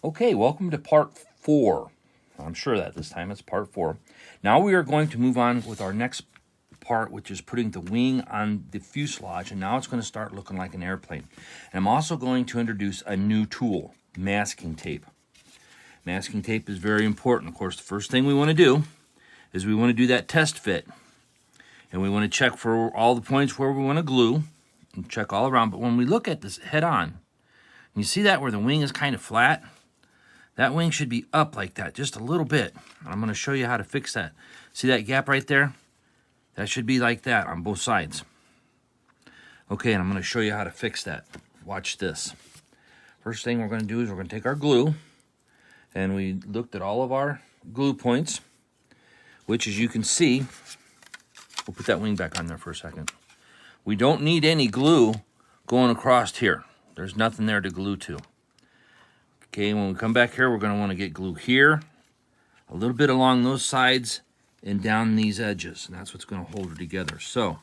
Okay, welcome to part 4. I'm sure that this time it's part 4. Now we are going to move on with our next part, which is putting the wing on the fuselage, and now it's going to start looking like an airplane. And I'm also going to introduce a new tool, masking tape. Masking tape is very important. Of course, the first thing we want to do is we want to do that test fit. And we want to check for all the points where we want to glue and check all around. But when we look at this head on, you see that where the wing is kind of flat? That wing should be up like that, just a little bit. I'm going to show you how to fix that. See that gap right there? That should be like that on both sides. Okay, and I'm going to show you how to fix that. Watch this. First thing we're going to do is we're going to take our glue, and we looked at all of our glue points, which, as you can see, we'll put that wing back on there for a second. We don't need any glue going across here. There's nothing there to glue to. Okay, when we come back here, we're going to want to get glue here, a little bit along those sides, and down these edges. And that's what's going to hold it together. So,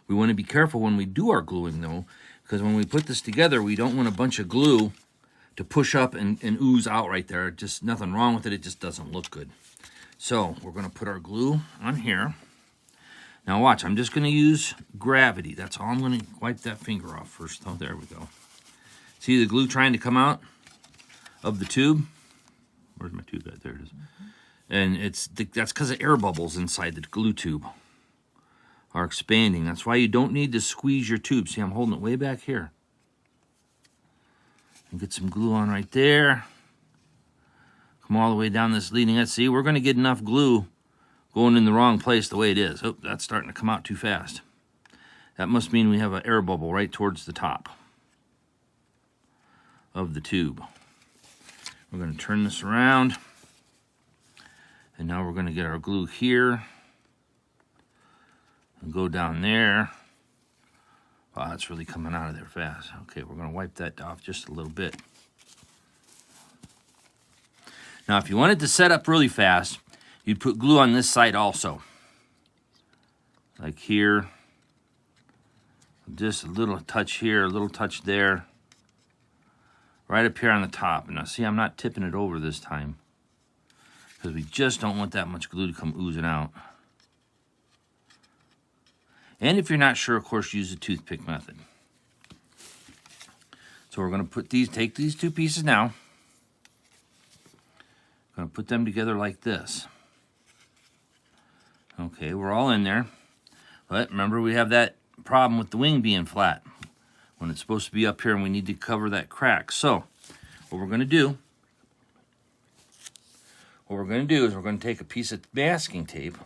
we want to be careful when we do our gluing, though, because when we put this together, we don't want a bunch of glue to push up and ooze out right there. Just nothing wrong with it. It just doesn't look good. So, we're going to put our glue on here. Now, watch. I'm just going to use gravity. That's all. I'm going to wipe that finger off first. Oh, there we go. See the glue trying to come out of the tube? Where's my tube at? There it is. And that's because of air bubbles inside the glue tube are expanding. That's why you don't need to squeeze your tube. See, I'm holding it way back here. And get some glue on right there. Come all the way down this leading edge. See, we're going to get enough glue going in the wrong place the way it is. Oh, that's starting to come out too fast. That must mean we have an air bubble right towards the top of the tube. We're going to turn this around, and now we're going to get our glue here and go down there. Wow, that's really coming out of there fast. Okay, we're going to wipe that off just a little bit. Now, if you wanted to set up really fast, you'd put glue on this side also, like here. Just a little touch here, a little touch there. Right up here on the top. And now see, I'm not tipping it over this time, because we just don't want that much glue to come oozing out. And if you're not sure, of course, use the toothpick method. So we're going to take these two pieces now. Going to put them together like this. Okay, we're all in there. But remember, we have that problem with the wing being flat when it's supposed to be up here, and we need to cover that crack. So what we're going to do is we're going to take a piece of masking tape,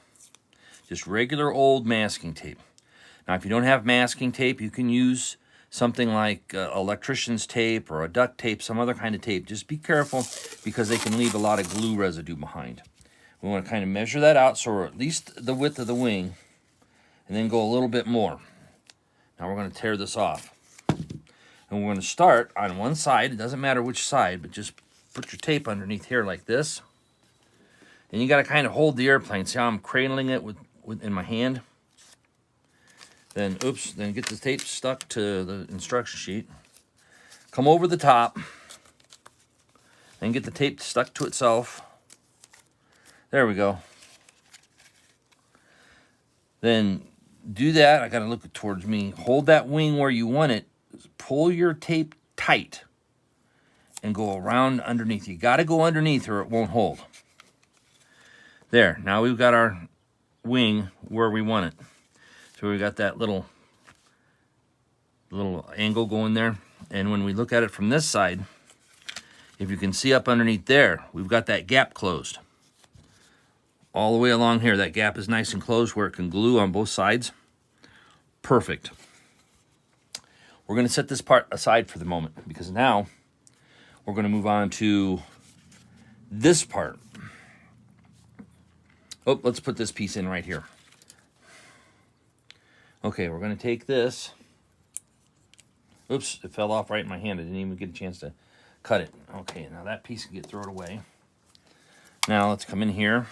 just regular old masking tape. Now, if you don't have masking tape, you can use something like electrician's tape or a duct tape, some other kind of tape. Just be careful, because they can leave a lot of glue residue behind. We want to kind of measure that out so we're at least the width of the wing, and then go a little bit more. Now we're going to tear this off. And we're going to start on one side. It doesn't matter which side, but just put your tape underneath here like this. And you got to kind of hold the airplane. See how I'm cradling it in my hand? Then, then get the tape stuck to the instruction sheet. Come over the top. Then get the tape stuck to itself. There we go. Then do that. I got to look it towards me. Hold that wing where you want it. Pull your tape tight and go around underneath. You got to go underneath or it won't hold. There. Now we've got our wing where we want it. So we got that little angle going there. And when we look at it from this side, if you can see up underneath there, we've got that gap closed. All the way along here, that gap is nice and closed where it can glue on both sides. Perfect. We're going to set this part aside for the moment, because now we're going to move on to this part. Oh, let's put this piece in right here. Okay, we're going to take this. Oops, it fell off right in my hand. I didn't even get a chance to cut it. Okay, now that piece can get thrown away. Now let's come in here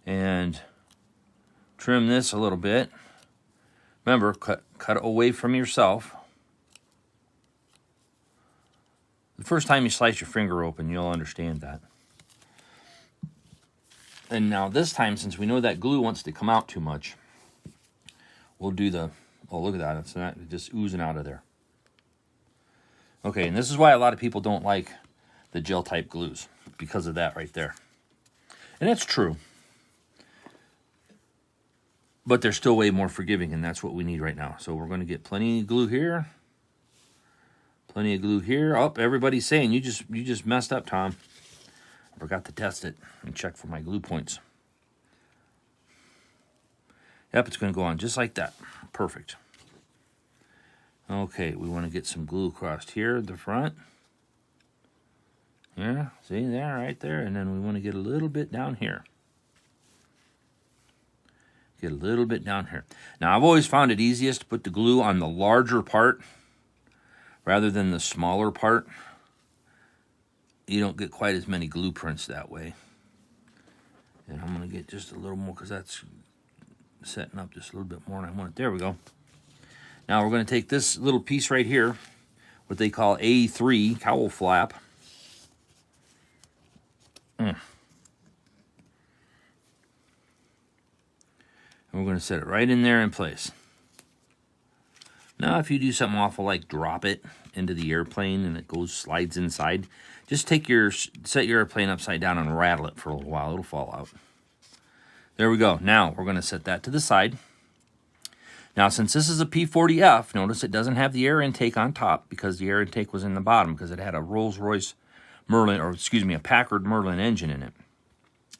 and trim this a little bit. Remember, cut away from yourself. The first time you slice your finger open, you'll understand that. And now this time, since we know that glue wants to come out too much, we'll do the, oh, look at that. It's not just oozing out of there. Okay, and this is why a lot of people don't like the gel type glues, because of that right there. And it's true. But they're still way more forgiving, and that's what we need right now. So we're going to get plenty of glue here. Plenty of glue here. Oh, everybody's saying you just messed up, Tom. I forgot to test it and check for my glue points. Yep, it's going to go on just like that. Perfect. Okay, we want to get some glue across here at the front. Yeah, see there, right there. And then we want to get a little bit down here. Get a little bit down here. Now, I've always found it easiest to put the glue on the larger part rather than the smaller part. You don't get quite as many glue prints that way. And I'm going to get just a little more because that's setting up just a little bit more than I want it. There we go. Now, we're going to take this little piece right here, what they call A3 cowl flap. And we're going to set it right in there in place. Now, if you do something awful like drop it into the airplane and it slides inside, just set your airplane upside down and rattle it for a little while. It'll fall out. There we go. Now, we're going to set that to the side. Now, since this is a P40F, notice it doesn't have the air intake on top because the air intake was in the bottom because it had a Rolls-Royce Merlin, or excuse me, a Packard Merlin engine in it.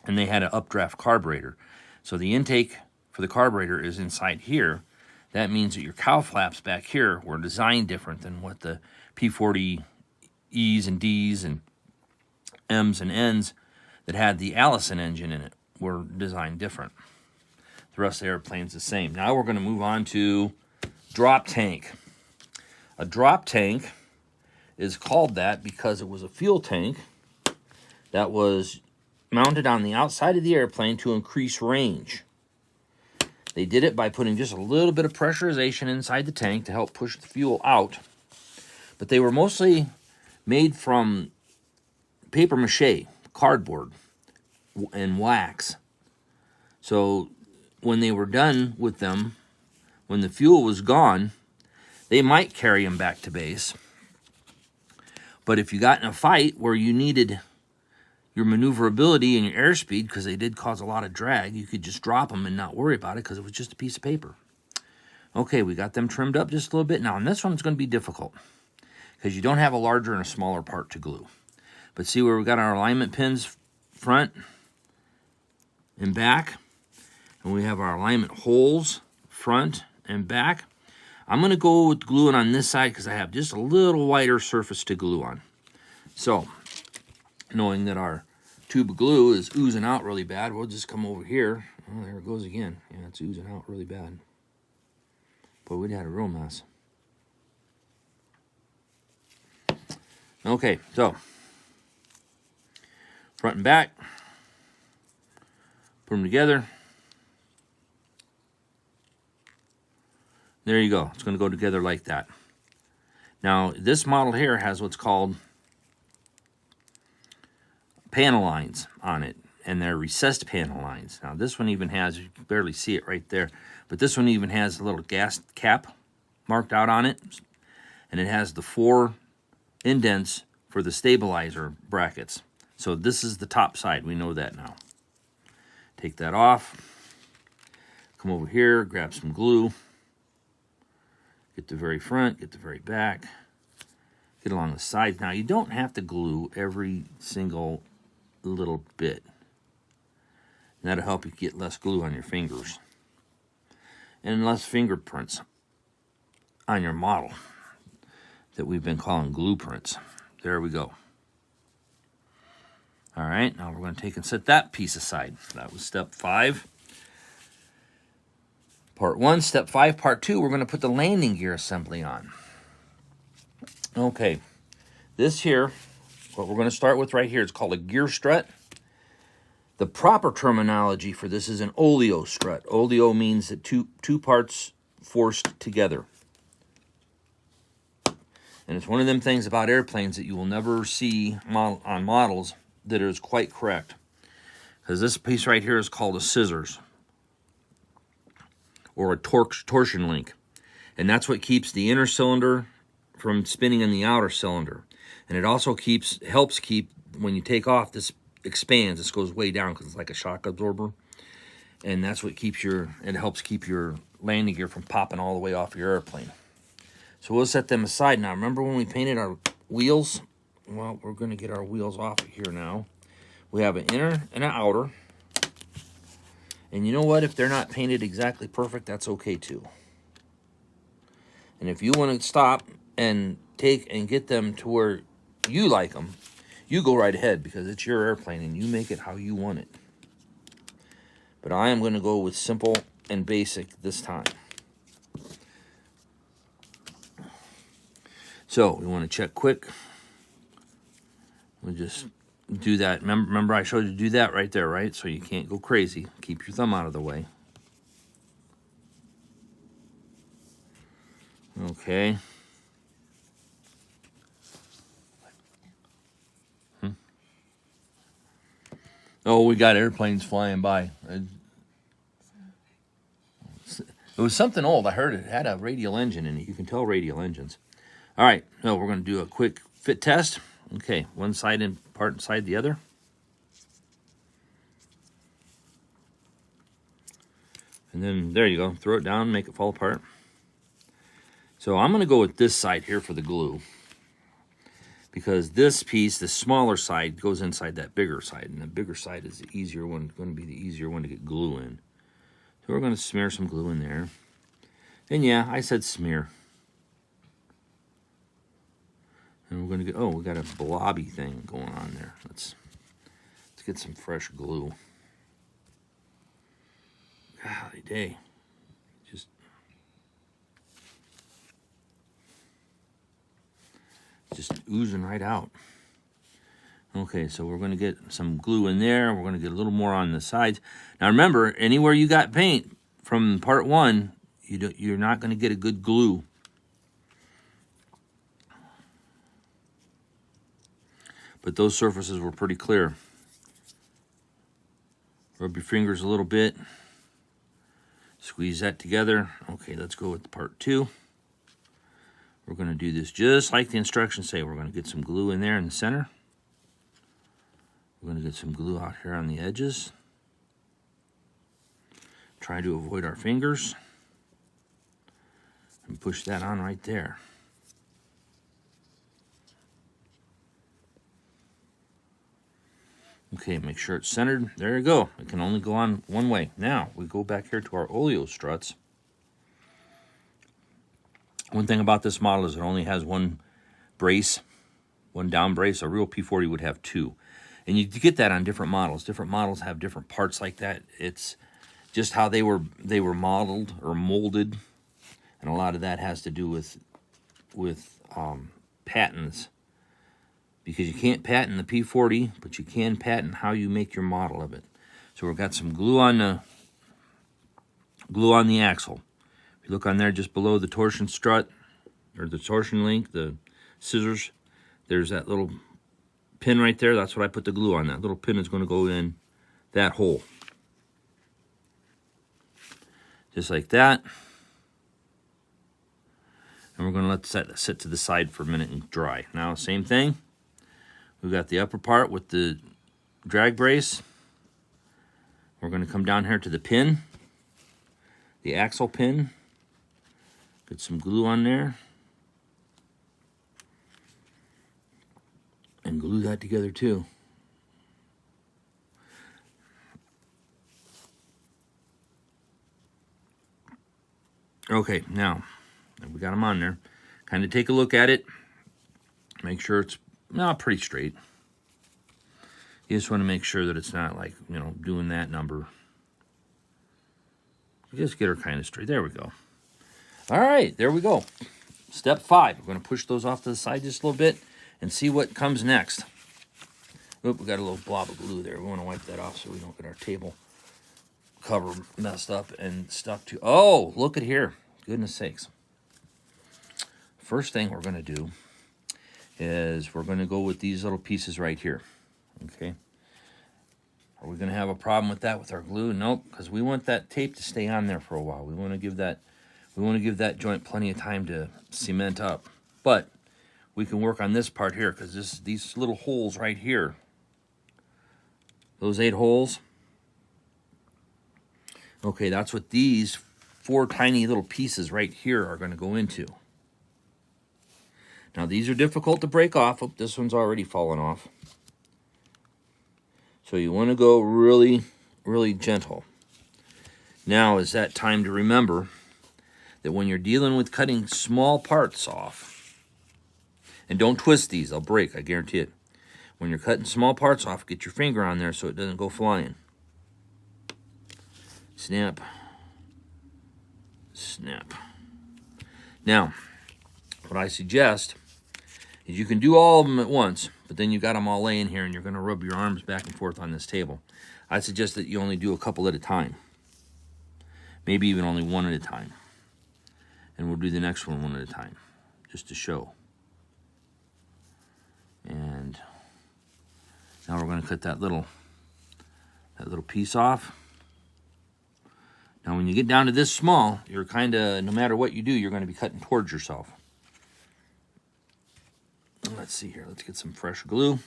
And they had an updraft carburetor. So the intake for the carburetor is inside here. That means that your cowl flaps back here were designed different than what the P40 E's and D's and M's and N's that had the Allison engine in it were designed different. The rest of the airplane's the same. Now we're going to move on to drop tank. A drop tank is called that because it was a fuel tank that was mounted on the outside of the airplane to increase range. They did it by putting just a little bit of pressurization inside the tank to help push the fuel out. But they were mostly made from paper mache, cardboard, and wax. So when they were done with them, when the fuel was gone, they might carry them back to base. But if you got in a fight where you needed your maneuverability and your airspeed, because they did cause a lot of drag, you could just drop them and not worry about it because it was just a piece of paper. Okay, we got them trimmed up just a little bit. Now, on this one's going to be difficult because you don't have a larger and a smaller part to glue. But see where we got our alignment pins front and back? And we have our alignment holes front and back. I'm going to go with gluing on this side because I have just a little wider surface to glue on. So, knowing that our tube of glue is oozing out really bad, we'll just come over here. Oh, there it goes again. Yeah, it's oozing out really bad. Boy, we'd had a real mess. Okay, so front and back. Put them together. There you go. It's going to go together like that. Now, this model here has what's called panel lines on it, and they're recessed panel lines. Now, this one even has, you can barely see it right there, but this one even has a little gas cap marked out on it, and it has the 4 indents for the stabilizer brackets. So this is the top side. We know that now. Take that off. Come over here, grab some glue. Get the very front, get the very back. Get along the sides. Now, you don't have to glue every single little bit. And that'll help you get less glue on your fingers. And less fingerprints on your model that we've been calling glue prints. There we go. All right, now we're going to take and set that piece aside. That was step 5. Part 1, step 5, part 2, we're going to put the landing gear assembly on. Okay, this here, what we're going to start with right here, it's called a gear strut. The proper terminology for this is an oleo strut. Oleo means that two parts forced together. And it's one of them things about airplanes that you will never see on models that is quite correct. Because this piece right here is called a scissors, or a torsion link. And that's what keeps the inner cylinder from spinning in the outer cylinder. And it also helps keep, when you take off, this expands. This goes way down because it's like a shock absorber. And that's what it helps keep your landing gear from popping all the way off your airplane. So we'll set them aside now. Remember when we painted our wheels? Well, we're going to get our wheels off of here now. We have an inner and an outer. And you know what? If they're not painted exactly perfect, that's okay too. And if you want to stop and take and get them to where you like them, you go right ahead, because it's your airplane and you make it how you want it. But I am going to go with simple and basic this time. So we want to check quick. We'll just do that. Remember I showed you to do that right there, right? So you can't go crazy. Keep your thumb out of the way. Okay. Oh, we got airplanes flying by. It was something old. I heard it had a radial engine in it. You can tell radial engines. All right. No, we're going to do a quick fit test. Okay, one side and part inside the other. And then there you go. Throw it down, make it fall apart. So I'm going to go with this side here for the glue, because this piece, the smaller side, goes inside that bigger side, and the bigger side is the easier one, going to be the easier one to get glue in. So we're going to smear some glue in there. And yeah, I said smear. And we're going to get, oh, we got a blobby thing going on there. Let's get some fresh glue. Golly day. Just oozing right out. Okay, so we're going to get some glue in there. We're going to get a little more on the sides. Now remember, anywhere you got paint from part one, you're not going to get a good glue. But those surfaces were pretty clear. Rub your fingers a little bit. Squeeze that together. Okay, let's go with part two. We're going to do this just like the instructions say. We're going to get some glue in there in the center. We're going to get some glue out here on the edges. Try to avoid our fingers. And push that on right there. Okay, make sure it's centered. There you go. It can only go on one way. Now, we go back here to our oleo struts. One thing about this model is it only has one brace, one down brace. A real P40 would have two. And you get that on different models. Different models have different parts like that. It's just how they were modeled or molded. And a lot of that has to do with patents. Because you can't patent the P40, but you can patent how you make your model of it. So we've got some glue on the axle. If you look on there just below the torsion strut, or the torsion link, the scissors, there's that little pin right there. That's what I put the glue on. That little pin is going to go in that hole. Just like that. And we're going to let that sit to the side for a minute and dry. Now, same thing. We've got the upper part with the drag brace. We're going to come down here to the pin, the axle pin. Get some glue on there. And glue that together too. Okay, now we got them on there. Kind of take a look at it. Make sure it's pretty straight. You just want to make sure that it's not like, doing that number. Just get her kind of straight. There we go. All right, there we go. Step 5. We're going to push those off to the side just a little bit and see what comes next. Oop, we got a little blob of glue there. We want to wipe that off so we don't get our table cover messed up and stuck to. Oh, look at here. Goodness sakes. First thing we're going to do is we're going to go with these little pieces right here. Okay. Are we going to have a problem with that with our glue? Nope, because we want that tape to stay on there for a while. We want to give that joint plenty of time to cement up. But we can work on this part here because these little holes right here, those 8 holes, okay, that's what these 4 tiny little pieces right here are going to go into. Now these are difficult to break off. Oh, this one's already fallen off. So you want to go really, really gentle. Now is that time to remember that when you're dealing with cutting small parts off, and don't twist these, they'll break, I guarantee it. When you're cutting small parts off, get your finger on there so it doesn't go flying. Snap. Snap. Now, what I suggest is you can do all of them at once, but then you got them all laying here and you're going to rub your arms back and forth on this table. I suggest that you only do a couple at a time. Maybe even only one at a time. And we'll do the next one at a time, just to show. And now we're going to cut that little piece off. Now when you get down to this small, you're kind of, no matter what you do, you're going to be cutting towards yourself. Let's see here. Let's get some fresh glue.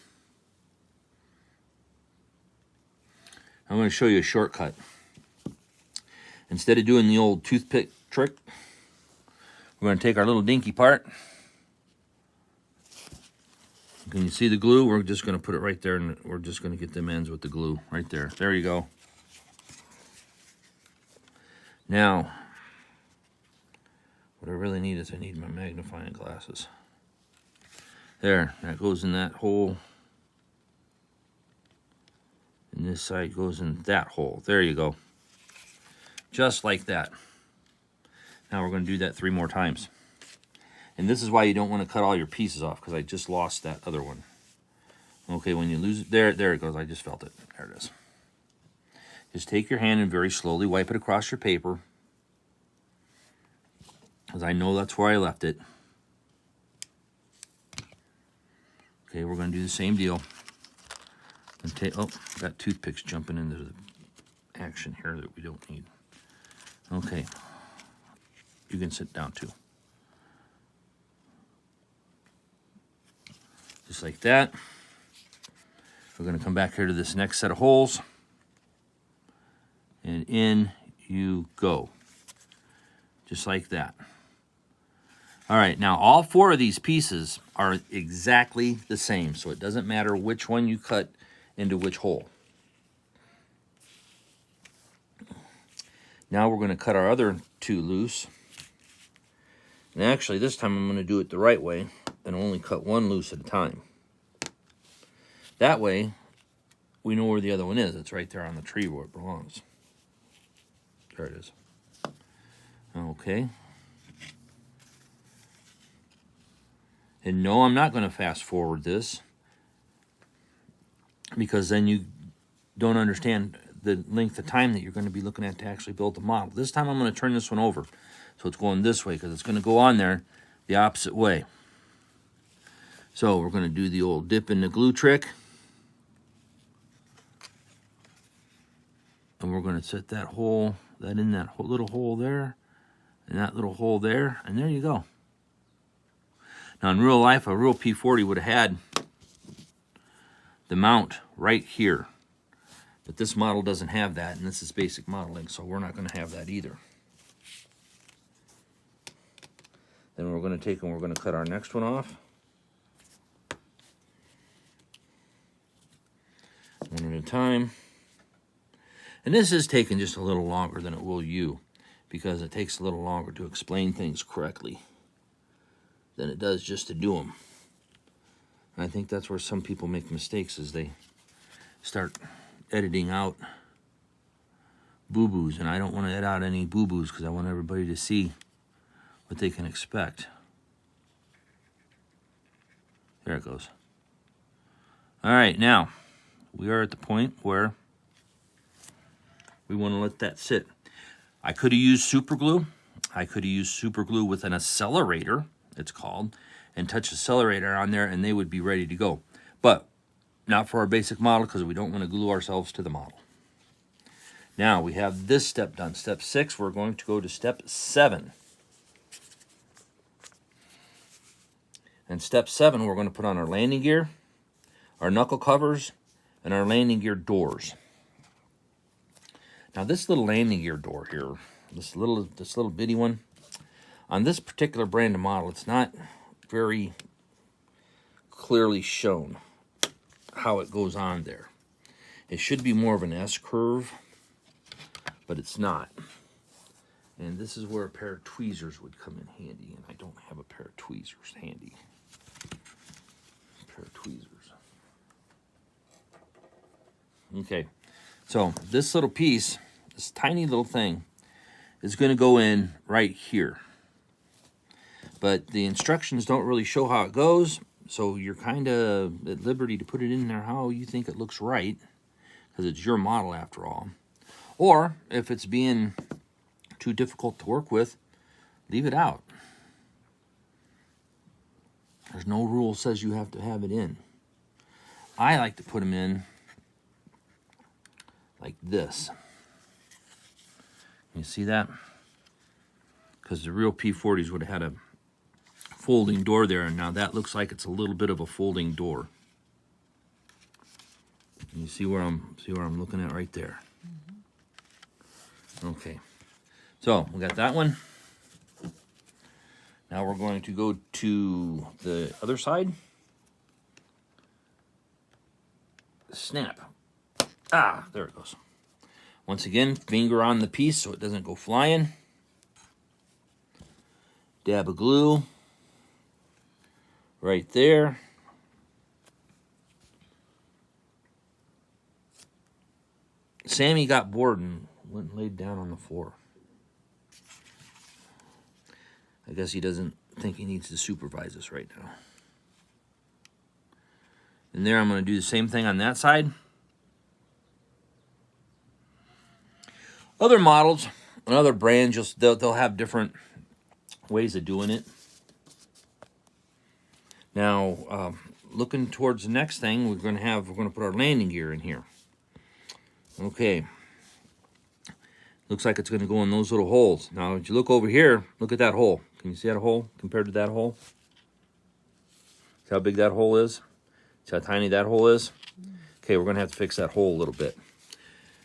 I'm going to show you a shortcut. Instead of doing the old toothpick trick, we're going to take our little dinky part. Can you see the glue? We're just going to put it right there, and we're just going to get them ends with the glue right there. There you go. Now, what I really need is I need my magnifying glasses. There, that goes in that hole. And this side goes in that hole. There you go. Just like that. Now we're going to do that 3 more times. And this is why you don't want to cut all your pieces off, because I just lost that other one. Okay, when you lose it, there it goes. I just felt it. There it is. Just take your hand and very slowly wipe it across your paper, because I know that's where I left it. Okay, we're going to do the same deal. And take, oh, got toothpicks jumping into the action here that we don't need. Okay, you can sit down too. Just like that. We're going to come back here to this next set of holes. And in you go. Just like that. All right, now all 4 of these pieces are exactly the same, so it doesn't matter which one you cut into which hole. Now we're going to cut our other 2 loose. And actually, this time I'm going to do it the right way and only cut 1 loose at a time. That way, we know where the other one is. It's right there on the tree where it belongs. There it is. Okay. And no, I'm not going to fast forward this, because then you don't understand the length of time that you're going to be looking at to actually build the model. This time I'm going to turn this one over. So it's going this way, because it's going to go on there the opposite way. So we're going to do the old dip in the glue trick. And we're going to set that hole, that in that little hole there, and that little hole there, and there you go. Now in real life, a real P40 would have had the mount right here. But this model doesn't have that, and this is basic modeling, so we're not going to have that either. Then we're going to take and we're going to cut our next one off. One at a time. And this is taking just a little longer than it will you, because it takes a little longer to explain things correctly than it does just to do them. And I think that's where some people make mistakes, is they start editing out boo-boos, and I don't want to edit out any boo-boos because I want everybody to see what they can expect. There it goes. All right, now we are at the point where we want to let that sit. I could have used super glue. I could have used super glue with an accelerator, it's called, and touch the accelerator on there, and they would be ready to go. But not for our basic model, because we don't want to glue ourselves to the model. Now we have this step done. Step 6, we're going to go to step 7. And step 7, we're going to put on our landing gear, our knuckle covers, and our landing gear doors. Now this little landing gear door here, this little bitty one, on this particular brand of model, it's not very clearly shown how it goes on there. It should be more of an S curve, but it's not. And this is where a pair of tweezers would come in handy, and I don't have a pair of tweezers handy. A pair of tweezers. Okay, so this little piece, this tiny little thing, is going to go in right here. But the instructions don't really show how it goes, so you're kind of at liberty to put it in there how you think it looks right, because it's your model after all. Or, if it's being too difficult to work with, leave it out. There's no rule says you have to have it in. I like to put them in like this. You see that? Because the real P40s would have had a folding door there, and now that looks like it's a little bit of a folding door. You see where I'm looking at right there. Okay, so we got that one. Now we're going to go to the other side. Snap. Ah, there it goes. Once again, finger on the piece so it doesn't go flying. Dab of glue right there. Sammy got bored and went and laid down on the floor. I guess he doesn't think he needs to supervise us right now. And there I'm going to do the same thing on that side. Other models and other brands, they'll have different ways of doing it. Now, looking towards the next thing, we're going to put our landing gear in here. Okay. Looks like it's going to go in those little holes. Now, if you look over here, look at that hole. Can you see that hole compared to that hole? See how big that hole is? See how tiny that hole is? Okay, we're going to have to fix that hole a little bit.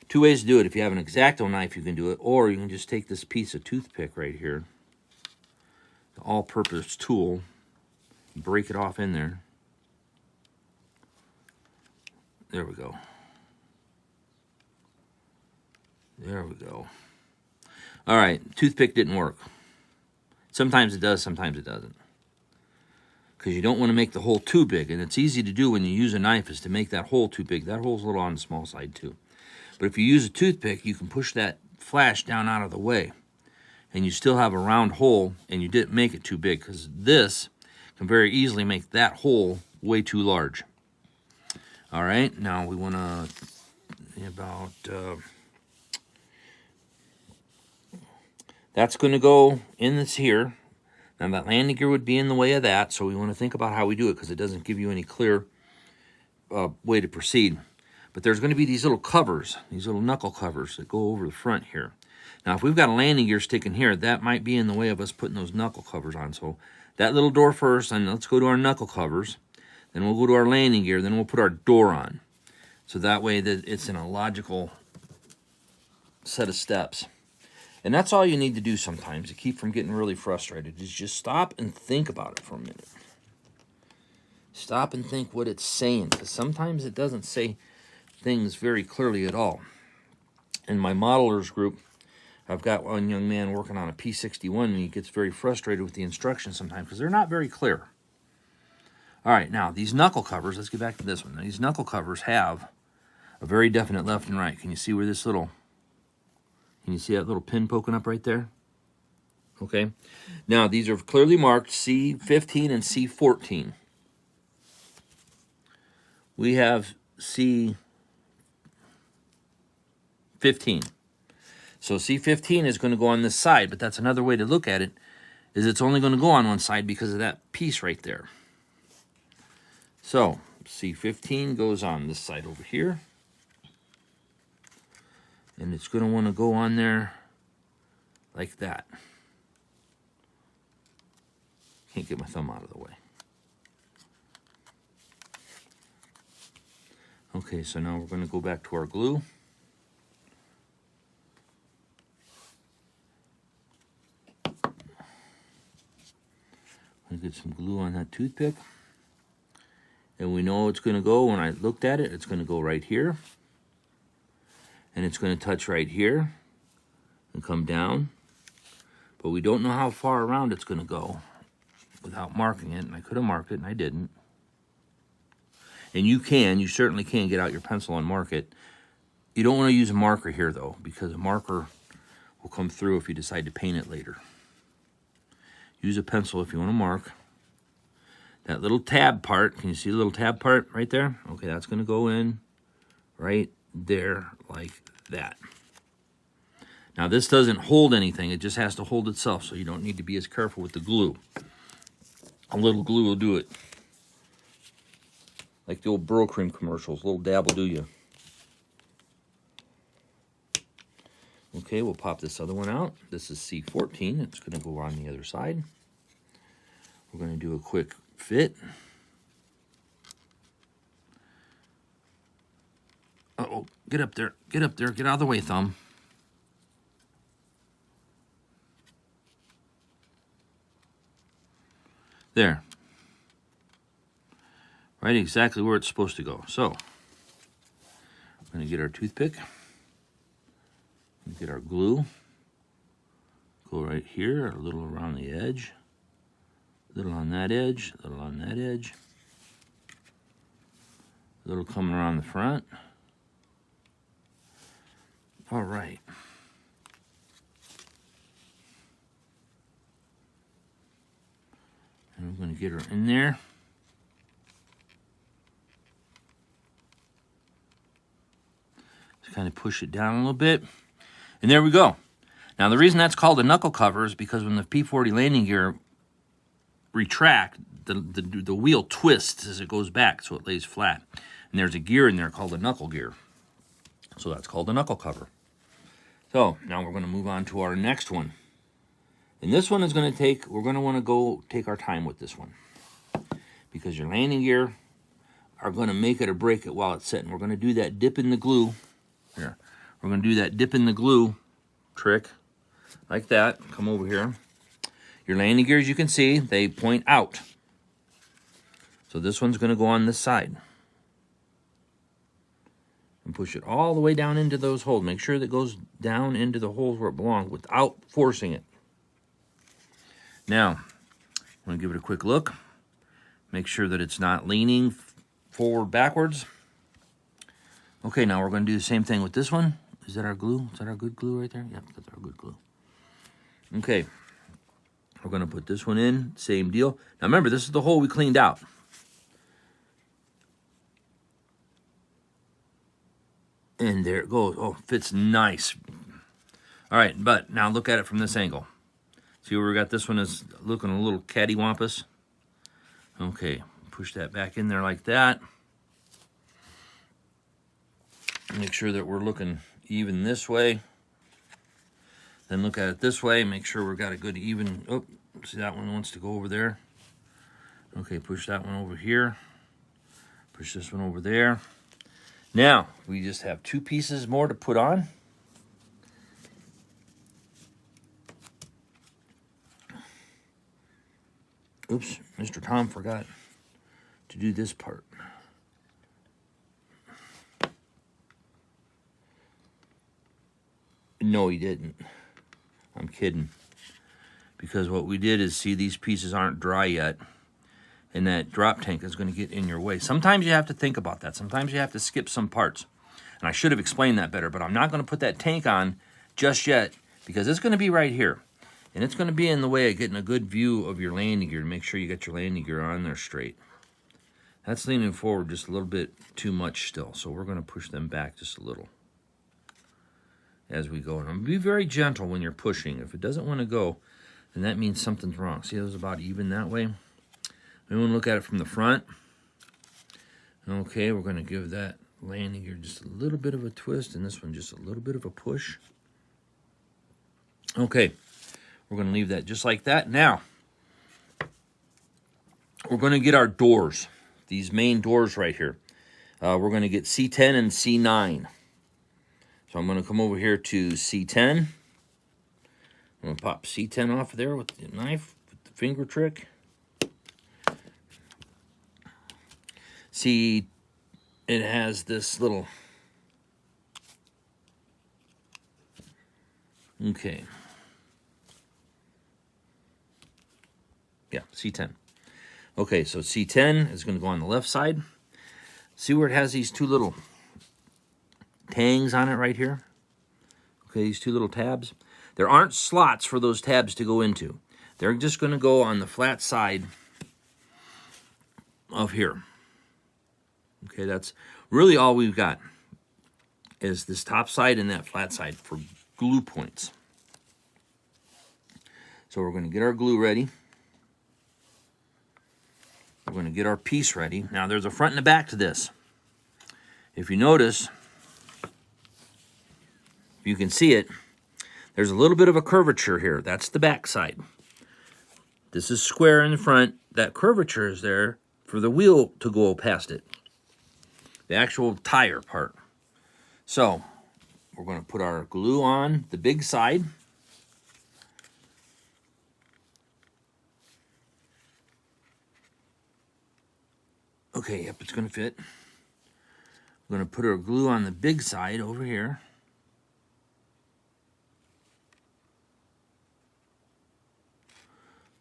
Two ways to do it. If you have an X-Acto knife, you can do it, or you can just take this piece of toothpick right here, the all-purpose tool, break it off in there. There we go. There we go. All right, toothpick didn't work. Sometimes it does, sometimes it doesn't. Because you don't want to make the hole too big, and it's easy to do when you use a knife is to make that hole too big. That hole's a little on the small side too. But if you use a toothpick, you can push that flash down out of the way, and you still have a round hole, and you didn't make it too big, because this can very easily make that hole way too large. All right, now we want to that's going to go in this here. Now that landing gear would be in the way of that, so we want to think about how we do it, because it doesn't give you any clear way to proceed. But there's going to be these little covers, these little knuckle covers that go over the front here. Now if we've got a landing gear sticking here, that might be in the way of us putting those knuckle covers on. So that little door first, and let's go to our knuckle covers. Then we'll go to our landing gear, then we'll put our door on. So that way that it's in a logical set of steps. And that's all you need to do sometimes to keep from getting really frustrated, is just stop and think about it for a minute. Stop and think what it's saying, because sometimes it doesn't say things very clearly at all. In my modelers group, I've got one young man working on a P61, and he gets very frustrated with the instructions sometimes because they're not very clear. All right, now these knuckle covers, let's get back to this one. Now, these knuckle covers have a very definite left and right. Can you see where this little... Can you see that little pin poking up right there? Okay. Now, these are clearly marked C15 and C14. We have C15. So C15 is going to go on this side, but that's another way to look at it, is it's only going to go on one side because of that piece right there. So C15 goes on this side over here. And it's going to want to go on there like that. Can't get my thumb out of the way. Okay, so now we're going to go back to our glue. I'm going to get some glue on that toothpick. And we know it's going to go, when I looked at it, it's going to go right here. And it's going to touch right here and come down. But we don't know how far around it's going to go without marking it. And I could have marked it, and I didn't. And you certainly can get out your pencil and mark it. You don't want to use a marker here, though, because a marker will come through if you decide to paint it later. Use a pencil if you want to mark. That little tab part, can you see the little tab part right there? Okay, that's going to go in right there like that. Now this doesn't hold anything, it just has to hold itself, so you don't need to be as careful with the glue. A little glue will do it. Like the old Burrow Cream commercials, a little dab will do you. Okay, we'll pop this other one out. This is C14, it's going to go on the other side. We're going to do a quick fit. Uh-oh, get up there, get up there, get out of the way, thumb. There. Right exactly where it's supposed to go. So, we're going to get our toothpick, get our glue, go right here, a little around the edge, a little on that edge, a little on that edge, a little coming around the front. All right. And we're going to get her in there. Just kind of push it down a little bit. And there we go. Now, the reason that's called a knuckle cover is because when the P40 landing gear retract, the wheel twists as it goes back, so it lays flat. And there's a gear in there called a knuckle gear. So that's called a knuckle cover. So now we're going to move on to our next one. And this one is going to take, we're going to want to go take our time with this one. Because your landing gear are going to make it or break it while it's sitting. We're going to do that dip in the glue. Here. We're going to do that dip in the glue trick. Like that. Come over here. Your landing gears, you can see, they point out. So this one's going to go on this side. And push it all the way down into those holes. Make sure that it goes down into the holes where it belongs without forcing it. Now, I'm going to give it a quick look. Make sure that it's not leaning forward backwards. Okay, now we're going to do the same thing with this one. Is that our glue? Is that our good glue right there? Yep, that's our good glue. Okay, we're going to put this one in. Same deal. Now remember, this is the hole we cleaned out. And there it goes. Oh, fits nice. All right, but now look at it from this angle. See where we got this one is looking a little cattywampus? Okay, push that back in there like that. Make sure that we're looking even this way. Then look at it this way. Make sure we've got a good even. Oh, see that one wants to go over there. Okay, push that one over here. Push this one over there. Now, we just have two pieces more to put on. Oops, Mr. Tom forgot to do this part. No, he didn't. I'm kidding. Because what we did is, see, these pieces aren't dry yet. And that drop tank is going to get in your way. Sometimes you have to think about that. Sometimes you have to skip some parts. And I should have explained that better, but I'm not going to put that tank on just yet because it's going to be right here. And it's going to be in the way of getting a good view of your landing gear to make sure you get your landing gear on there straight. That's leaning forward just a little bit too much still. So we're going to push them back just a little as we go. And be very gentle when you're pushing. If it doesn't want to go, and that means something's wrong. See, it was about even that way. We want to look at it from the front. Okay, we're going to give that landing gear just a little bit of a twist, and this one just a little bit of a push. Okay, we're going to leave that just like that. Now, we're going to get our doors, these main doors right here. We're going to get C10 and C9. So I'm going to come over here to C10. I'm going to pop C10 off there with the knife, with the finger trick. See, it has this little... Okay. Yeah, C10. Okay, so C10 is going to go on the left side. See where it has these two little tangs on it right here? Okay, these two little tabs. There aren't slots for those tabs to go into. They're just going to go on the flat side of here. Okay, that's really all we've got is this top side and that flat side for glue points. So we're going to get our glue ready. We're going to get our piece ready. Now there's a front and a back to this. If you notice, you can see it, there's a little bit of a curvature here. That's the back side. This is square in the front. That curvature is there for the wheel to go past it. The actual tire part. So, we're going to put our glue on the big side. Okay, yep, it's going to fit. We're going to put our glue on the big side over here.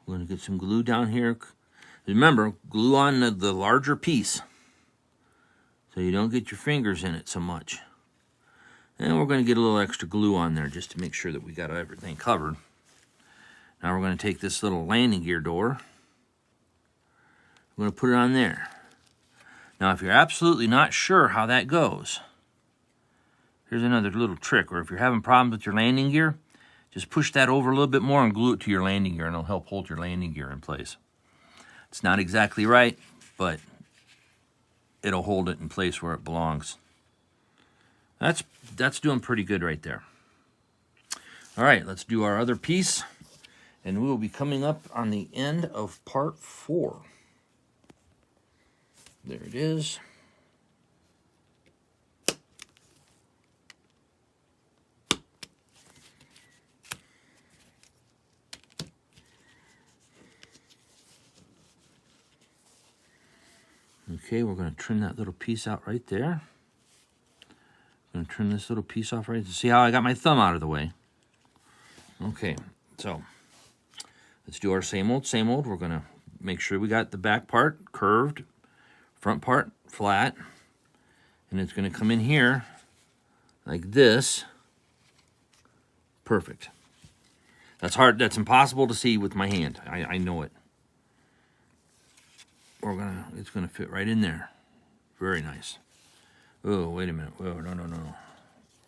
We're going to get some glue down here. Remember, glue on the larger piece so you don't get your fingers in it so much. And we're going to get a little extra glue on there just to make sure that we got everything covered. Now we're going to take this little landing gear door. We're going to put it on there. Now if you're absolutely not sure how that goes, here's another little trick. Or if you're having problems with your landing gear, just push that over a little bit more and glue it to your landing gear, and it'll help hold your landing gear in place. It's not exactly right, but it'll hold it in place where it belongs. That's doing pretty good right there. All right, let's do our other piece, and we will be coming up on the end of part 4. There it is. Okay, we're going to trim that little piece out right there. I'm going to trim this little piece off right there. See how I got my thumb out of the way? Okay, so let's do our same old, same old. We're going to make sure we got the back part curved, front part flat, and it's going to come in here like this. Perfect. That's hard. That's impossible to see with my hand. I know it. It's gonna fit right in there. Very nice. Oh, wait a minute. Oh, no.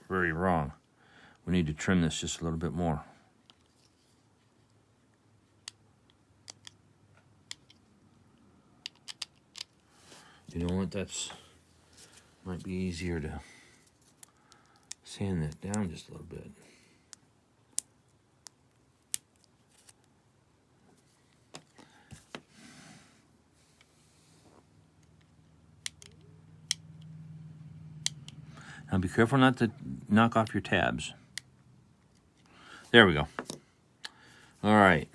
Very wrong. We need to trim this just a little bit more. You know what? Might be easier to sand that down just a little bit. Now be careful not to knock off your tabs. There we go. All right.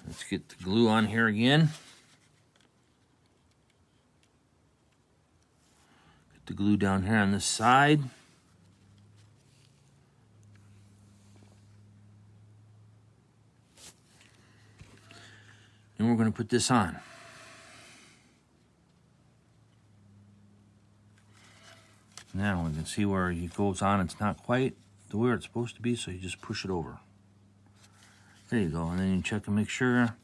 Let's get the glue on here again. Get the glue down here on this side. And we're going to put this on. Now we can see where it goes on. It's not quite the where it's supposed to be, so you just push it over. There you go. And then you check and make sure.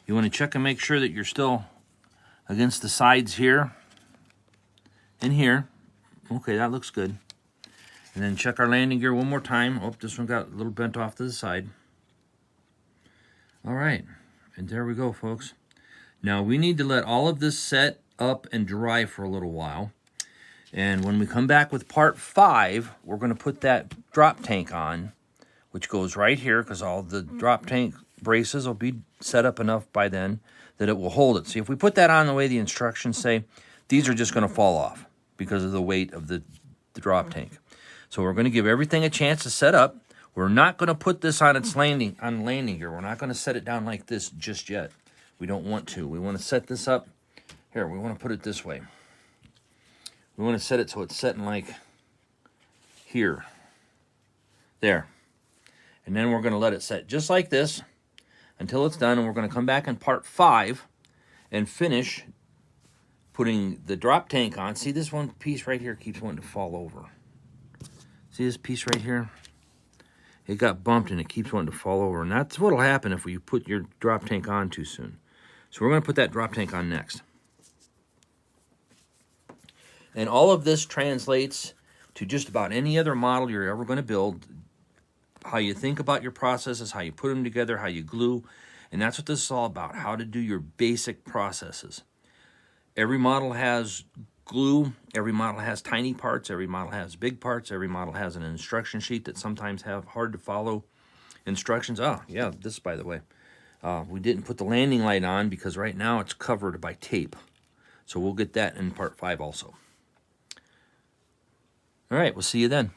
You want to check and make sure that you're still against the sides here and here. Okay, that looks good. And then check our landing gear one more time. Oh, this one got a little bent off to the side. All right, and there we go, folks. Now we need to let all of this set up and dry for a little while. And when we come back with part 5, we're going to put that drop tank on, which goes right here, because all the drop tank braces will be set up enough by then that it will hold it. See, if we put that on the way the instructions say, these are just going to fall off because of the weight of the drop tank. So we're going to give everything a chance to set up. We're not going to put this on its landing gear. We're not going to set it down like this just yet. We don't want to. We want to set this up. Here, we want to put it this way. We want to set it so it's setting like here. There. And then we're going to let it set just like this until it's done. And we're going to come back in part 5 and finish putting the drop tank on. See, this one piece right here keeps wanting to fall over. See this piece right here? It got bumped and it keeps wanting to fall over. And that's what will happen if you put your drop tank on too soon. So we're going to put that drop tank on next. And all of this translates to just about any other model you're ever going to build. How you think about your processes, how you put them together, how you glue. And that's what this is all about, how to do your basic processes. Every model has glue. Every model has tiny parts. Every model has big parts. Every model has an instruction sheet that sometimes have hard to follow instructions. Oh, yeah, this, by the way. We didn't put the landing light on because right now it's covered by tape. So we'll get that in part 5 also. All right, we'll see you then.